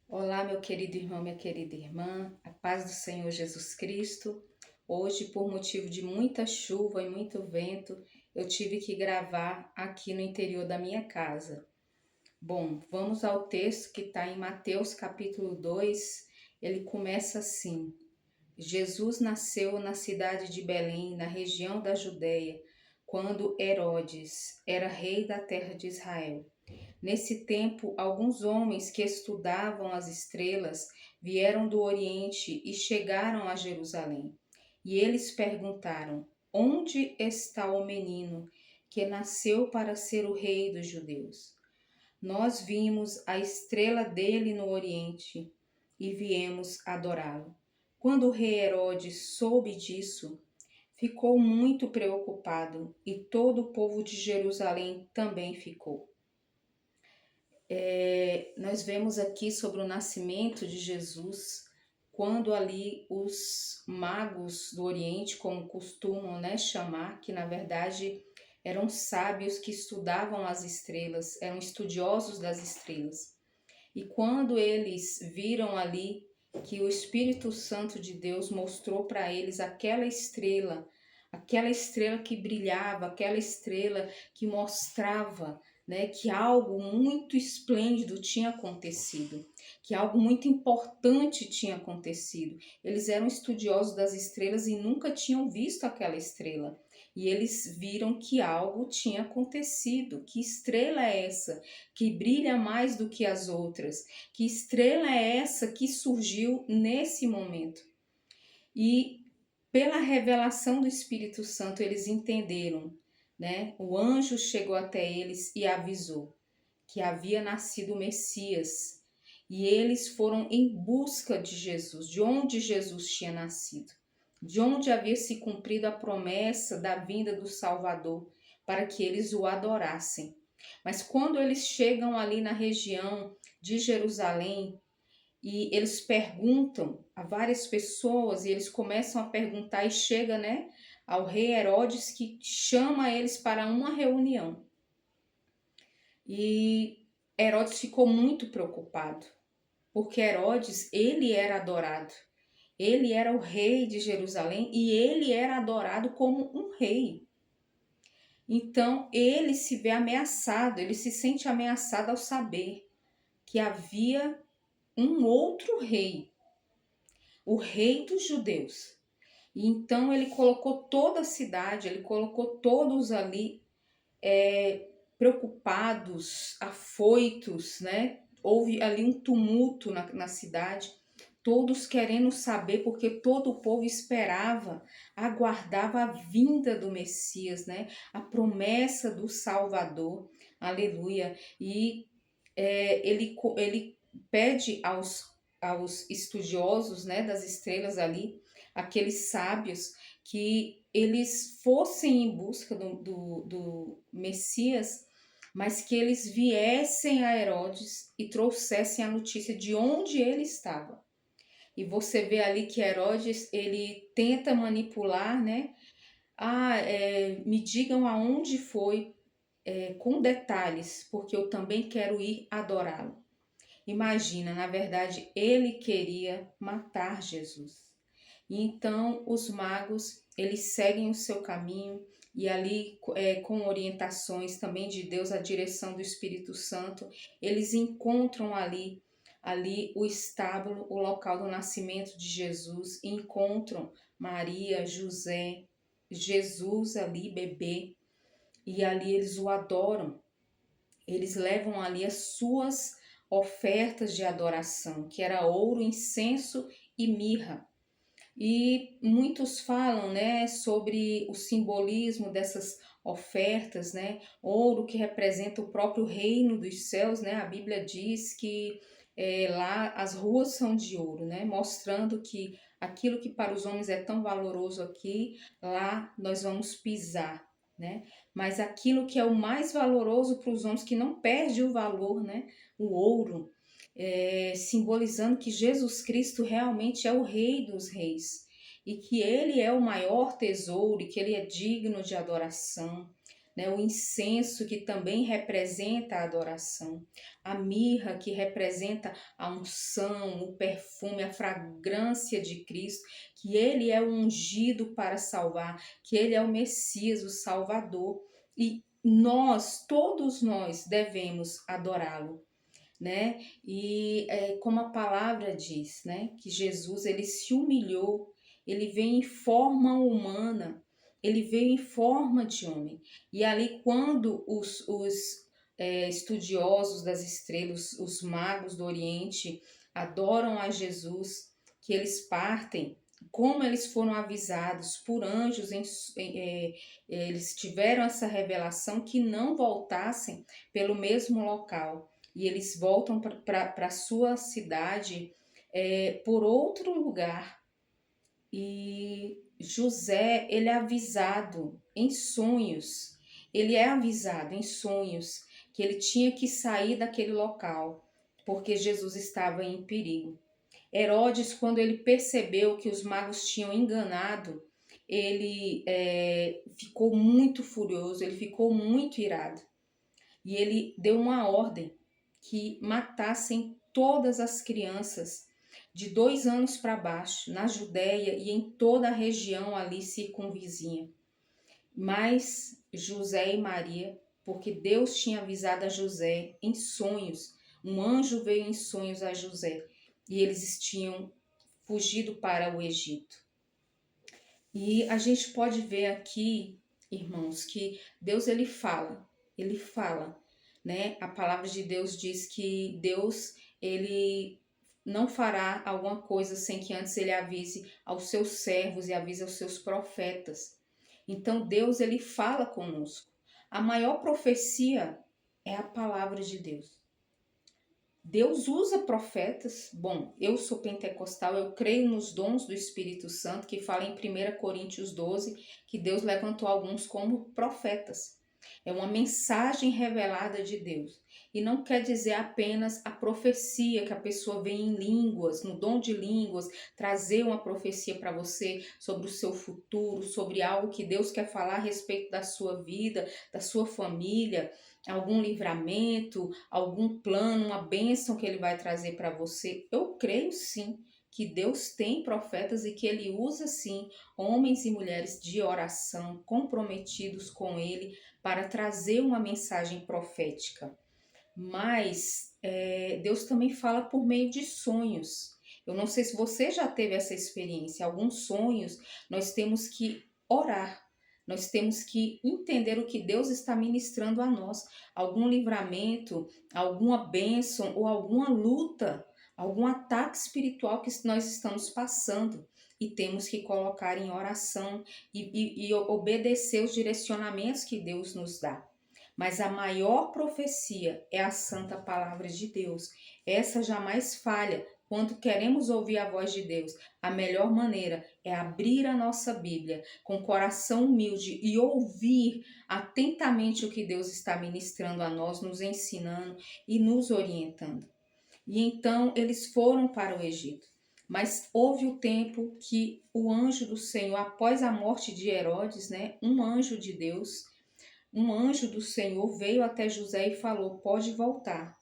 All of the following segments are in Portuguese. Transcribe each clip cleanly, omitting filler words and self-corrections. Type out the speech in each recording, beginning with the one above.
Olá, meu querido irmão, minha querida irmã, a paz do Senhor Jesus Cristo. Hoje, por motivo de muita chuva e muito vento, eu tive que gravar aqui no interior da minha casa. Bom, vamos ao texto que está em Mateus capítulo 2. Ele começa assim: Jesus nasceu na cidade de Belém, na região da Judéia, quando Herodes era rei da terra de Israel. Nesse tempo, alguns homens que estudavam as estrelas vieram do Oriente e chegaram a Jerusalém. E eles perguntaram: Onde está o menino que nasceu para ser o rei dos judeus? Nós vimos a estrela dele no Oriente e viemos adorá-lo. Quando o rei Herodes soube disso, ficou muito preocupado e todo o povo de Jerusalém também ficou. Nós vemos aqui sobre o nascimento de Jesus, quando ali os magos do Oriente, como costumam, chamar, que na verdade eram sábios que estudavam as estrelas, eram estudiosos das estrelas. E quando eles viram ali que o Espírito Santo de Deus mostrou para eles aquela estrela que brilhava, aquela estrela que mostrava, que algo muito esplêndido tinha acontecido, que algo muito importante tinha acontecido. Eles eram estudiosos das estrelas e nunca tinham visto aquela estrela. E eles viram que algo tinha acontecido. Que estrela é essa que brilha mais do que as outras? Que estrela é essa que surgiu nesse momento? E pela revelação do Espírito Santo, eles entenderam, O anjo chegou até eles e avisou que havia nascido o Messias. E eles foram em busca de Jesus, de onde Jesus tinha nascido, de onde havia se cumprido a promessa da vinda do Salvador, para que eles o adorassem. Mas quando eles chegam ali na região de Jerusalém, e eles perguntam a várias pessoas, e eles começam a perguntar, e chega, ao rei Herodes, que chama eles para uma reunião. E Herodes ficou muito preocupado, porque Herodes, ele era adorado. Ele era o rei de Jerusalém e ele era adorado como um rei. Então, ele se vê ameaçado, ele se sente ameaçado ao saber que havia um outro rei, o rei dos judeus. E então ele colocou toda a cidade, ele colocou todos ali preocupados, afoitos, Houve ali um tumulto na cidade, todos querendo saber, porque todo o povo esperava, aguardava a vinda do Messias, A promessa do Salvador, aleluia. E ele pede aos estudiosos, das estrelas ali, aqueles sábios, que eles fossem em busca do Messias, mas que eles viessem a Herodes e trouxessem a notícia de onde ele estava. E você vê ali que Herodes, ele tenta manipular, me digam aonde foi, com detalhes, porque eu também quero ir adorá-lo. Imagina, na verdade, ele queria matar Jesus. E então os magos, eles seguem o seu caminho e ali, com orientações também de Deus, a direção do Espírito Santo, eles encontram ali o estábulo, o local do nascimento de Jesus, e encontram Maria, José, Jesus ali, bebê, e ali eles o adoram. Eles levam ali as suas ofertas de adoração, que era ouro, incenso e mirra. E muitos falam, sobre o simbolismo dessas ofertas, Ouro que representa o próprio reino dos céus, A Bíblia diz que lá as ruas são de ouro, Mostrando que aquilo que para os homens é tão valoroso aqui, lá nós vamos pisar, Mas aquilo que é o mais valoroso para os homens, que não perde o valor, O ouro, simbolizando que Jesus Cristo realmente é o Rei dos Reis e que Ele é o maior tesouro e que Ele é digno de adoração. né? O incenso, que também representa a adoração, a mirra, que representa a unção, o perfume, a fragrância de Cristo, que ele é o ungido para salvar, que ele é o Messias, o Salvador, e nós, todos nós, devemos adorá-lo, né? E como a palavra diz, né, que Jesus, ele se humilhou, ele veio em forma humana, ele veio em forma de homem. E ali, quando os estudiosos das estrelas, os magos do Oriente, adoram a Jesus, que eles partem, como eles foram avisados por anjos, eles tiveram essa revelação que não voltassem pelo mesmo local. E eles voltam para a sua cidade por outro lugar. E José, ele é avisado em sonhos, ele é avisado em sonhos que ele tinha que sair daquele local, porque Jesus estava em perigo. Herodes, quando ele percebeu que os magos tinham enganado, ele ficou muito furioso, ele ficou muito irado. E ele deu uma ordem que matassem todas as crianças de 2 anos para baixo, na Judéia e em toda a região ali circunvizinha. Mas José e Maria, porque Deus tinha avisado a José em sonhos, um anjo veio em sonhos a José, e eles tinham fugido para o Egito. E a gente pode ver aqui, irmãos, que Deus ele fala, né? A palavra de Deus diz que Deus ele não fará alguma coisa sem que antes ele avise aos seus servos e avise aos seus profetas. Então Deus ele fala conosco. A maior profecia é a palavra de Deus. Deus usa profetas. Bom, eu sou pentecostal, eu creio nos dons do Espírito Santo, que fala em 1 Coríntios 12, que Deus levantou alguns como profetas. É uma mensagem revelada de Deus. E não quer dizer apenas a profecia, que a pessoa vem em línguas, no dom de línguas, trazer uma profecia para você sobre o seu futuro, sobre algo que Deus quer falar a respeito da sua vida, da sua família, algum livramento, algum plano, uma bênção que ele vai trazer para você. Eu creio sim que Deus tem profetas e que ele usa sim homens e mulheres de oração comprometidos com ele para trazer uma mensagem profética. Mas Deus também fala por meio de sonhos. Eu não sei se você já teve essa experiência. Alguns sonhos nós temos que orar. Nós temos que entender o que Deus está ministrando a nós. Algum livramento, alguma bênção ou alguma luta, algum ataque espiritual que nós estamos passando. E temos que colocar em oração e obedecer os direcionamentos que Deus nos dá. Mas a maior profecia é a santa palavra de Deus. Essa jamais falha. Quando queremos ouvir a voz de Deus, a melhor maneira é abrir a nossa Bíblia com coração humilde e ouvir atentamente o que Deus está ministrando a nós, nos ensinando e nos orientando. E então eles foram para o Egito. Mas houve o tempo que o anjo do Senhor, após a morte de Herodes, né, um anjo do Senhor veio até José e falou: pode voltar.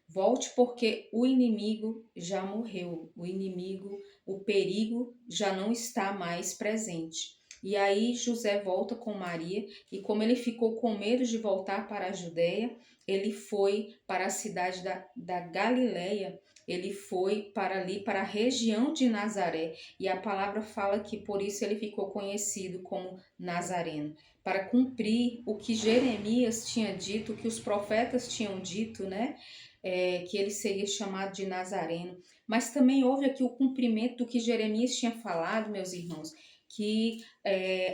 Volte porque o inimigo já morreu. O inimigo, o perigo já não está mais presente. E aí José volta com Maria e como ele ficou com medo de voltar para a Judéia, ele foi para a cidade da Galileia. Ele foi para ali, para a região de Nazaré. E a palavra fala que por isso ele ficou conhecido como Nazareno, para cumprir o que Jeremias tinha dito, o que os profetas tinham dito, né? Que ele seria chamado de Nazareno. Mas também houve aqui o cumprimento do que Jeremias tinha falado, meus irmãos, que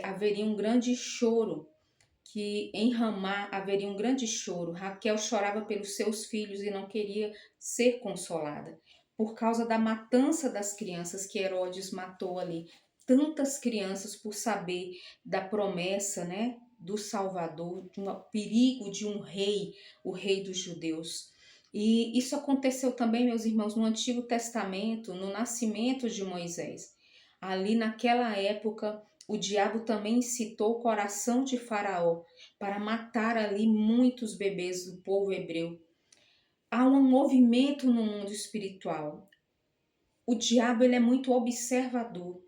haveria um grande choro, que em Ramá haveria um grande choro. Raquel chorava pelos seus filhos e não queria ser consolada, por causa da matança das crianças que Herodes matou ali. Tantas crianças por saber da promessa, né, do Salvador, de um perigo de um rei, o rei dos judeus. E isso aconteceu também, meus irmãos, no Antigo Testamento, no nascimento de Moisés. Ali naquela época, o diabo também incitou o coração de Faraó para matar ali muitos bebês do povo hebreu. Há um movimento no mundo espiritual. O diabo ele é muito observador.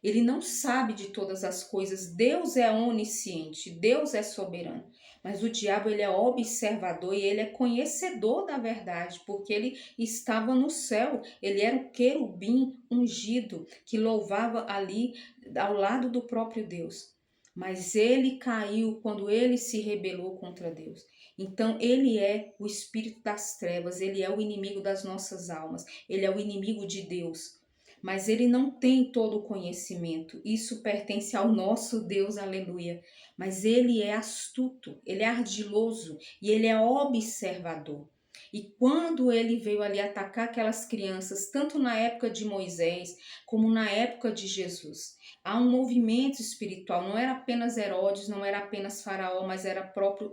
Ele não sabe de todas as coisas. Deus é onisciente, Deus é soberano. Mas o diabo ele é observador e ele é conhecedor da verdade, porque ele estava no céu. Ele era o querubim ungido que louvava ali ao lado do próprio Deus. Mas ele caiu quando ele se rebelou contra Deus. Então ele é o espírito das trevas, ele é o inimigo das nossas almas, ele é o inimigo de Deus. Mas ele não tem todo o conhecimento. Isso pertence ao nosso Deus, aleluia. Mas ele é astuto, ele é ardiloso e ele é observador. E quando ele veio ali atacar aquelas crianças, tanto na época de Moisés como na época de Jesus, há um movimento espiritual. Não era apenas Herodes, não era apenas Faraó, mas era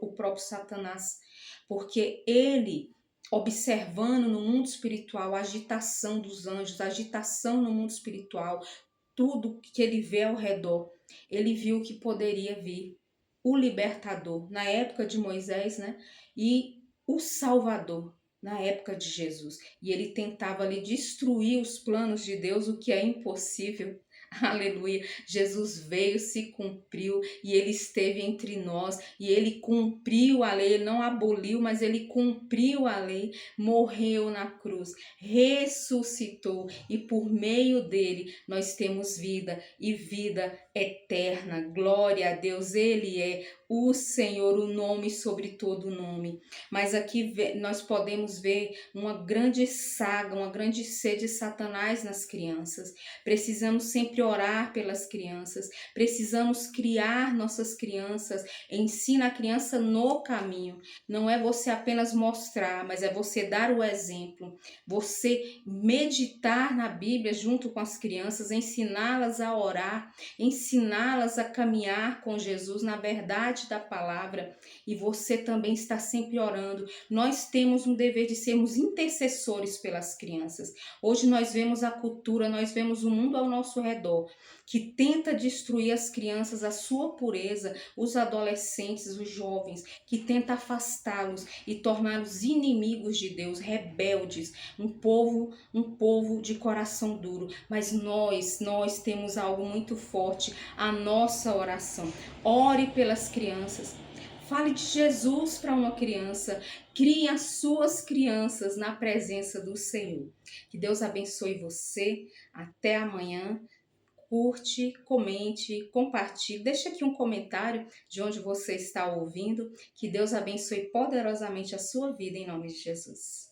o próprio Satanás. Porque ele observando no mundo espiritual a agitação dos anjos, a agitação no mundo espiritual, tudo que ele vê ao redor, ele viu que poderia vir o libertador na época de Moisés, né? E o Salvador na época de Jesus. E ele tentava ali destruir os planos de Deus, o que é impossível. Aleluia. Jesus veio, se cumpriu e ele esteve entre nós e ele cumpriu a lei, ele não aboliu, mas ele cumpriu a lei, morreu na cruz, ressuscitou e por meio dele nós temos vida e vida eterna. Glória a Deus, ele é o Senhor, o nome sobre todo nome. Mas aqui nós podemos ver uma grande saga, uma grande sede de Satanás nas crianças. Precisamos sempre orar pelas crianças, precisamos criar nossas crianças, ensina a criança no caminho. Não é você apenas mostrar, mas é você dar o exemplo, você meditar na Bíblia junto com as crianças, ensiná-las a orar, ensiná-las a caminhar com Jesus na verdade da palavra, e você também está sempre orando. Nós temos um dever de sermos intercessores pelas crianças. Hoje nós vemos a cultura, nós vemos o mundo ao nosso redor, que tenta destruir as crianças, a sua pureza, os adolescentes, os jovens, que tenta afastá-los e torná-los inimigos de Deus, rebeldes, um povo de coração duro. Mas nós temos algo muito forte, a nossa oração. Ore pelas crianças. Fale de Jesus para uma criança. Crie as suas crianças na presença do Senhor. Que Deus abençoe você. Até amanhã. Curte, comente, compartilhe. Deixe aqui um comentário de onde você está ouvindo. Que Deus abençoe poderosamente a sua vida em nome de Jesus.